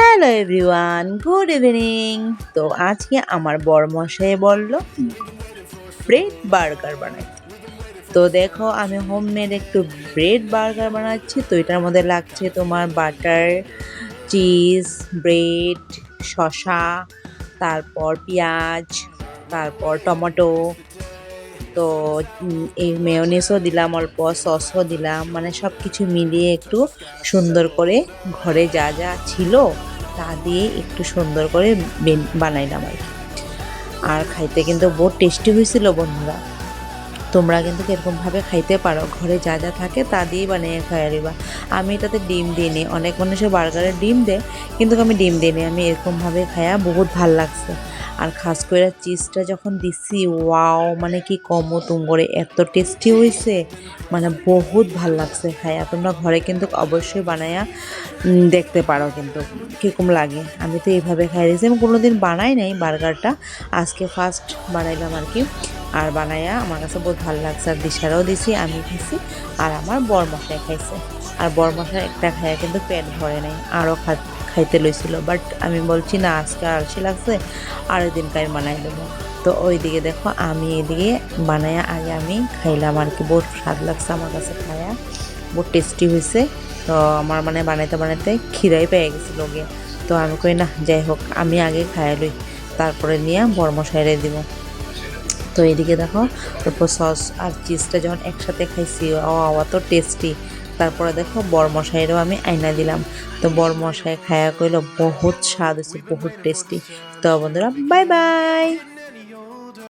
Hello everyone, good evening. তো আজকে আমার বরমশাই বলল ব্রেড বার্গার বানাই। তো দেখো আমি হোমমেড একটু ব্রেড বার্গার বানাচ্ছি। তো এটার মধ্যে লাগছে তোমার বাটার, চিজ, ব্রেড, শসা, তারপর পেঁয়াজ, তারপর টমেটো। তো এই মেয়োনিজও দিলাম, অল্প সসও দিলাম, মানে সব কিছু মিলিয়ে একটু সুন্দর করে ঘরে যা যা ছিল তা দিয়ে একটু সুন্দর করে বানাইলাম আর কি। আর খাইতে কিন্তু বহুত টেস্টি হয়েছিল বন্ধুরা। তোমরা কিন্তু এরকমভাবে খাইতে পারো, ঘরে যা যা থাকে তা দিয়েই বানিয়ে খাইয়া দিবা। আমি এটাতে ডিম দিইনি, অনেক মানুষের বার্গারে ডিম দেয়, কিন্তু আমি ডিম দিইনি। আমি এরকমভাবে খাইয়া বহুত ভাল লাগছে। আর খাস করে চিজটা যখন দিছি, ওয়াও, মানে কি কমো তুমরে, এত টেস্টি হয়েছে, মানে বহুত ভাল লাগছে খাইয়া। তোমরা ঘরে কিন্তু অবশ্যই বানাইয়া দেখতে পারো কিন্তু কীরকম লাগে। আমি তো এইভাবে খাই দিয়েছি, আমি কোনোদিন বানাই নাই বার্গারটা, আজকে ফার্স্ট বানাইলাম আর কি। আর বানাইয়া আমার কাছে বহুত ভালো লাগছে। আর দিশারাও দিছি, আমি খাইছি, আর আমার বরমশাই খাইছে। আর বরমশাই একটা খাইয়া কিন্তু পেট ভরে নাই, আরও খাইতে লইছিল, বাট আমি বলছি না, আজকে আলসি লাগছে, আর ওই দিনকার বানাই দেবো। তো ওইদিকে দেখো আমি এদিকে বানাইয়া আগে আমি খাইলাম আর কি। বহুত স্বাদ লাগছে আমার কাছে খাইয়া, বহুত টেস্টি হয়েছে। তো আমার মানে বানাইতে বানাইতে খিদাই পেয়ে গেছিলো গিয়ে। তো আমি কই না, যাই হোক আমি আগে খাইয়া লই, তারপরে নিয়ে বরমশাইরে দিব। তো এদিকে দেখো, তারপর সস আর চিজটা যখন একসাথে খাইছি, অত টেস্টি। তারপরে দেখো বরমশাইয়েরও আমি আইনা দিলাম। তো বরমশাই খায়া কইলো বহুত স্বাদ হয়েছে, বহুত টেস্টি। তো বন্ধুরা, বাই বাই।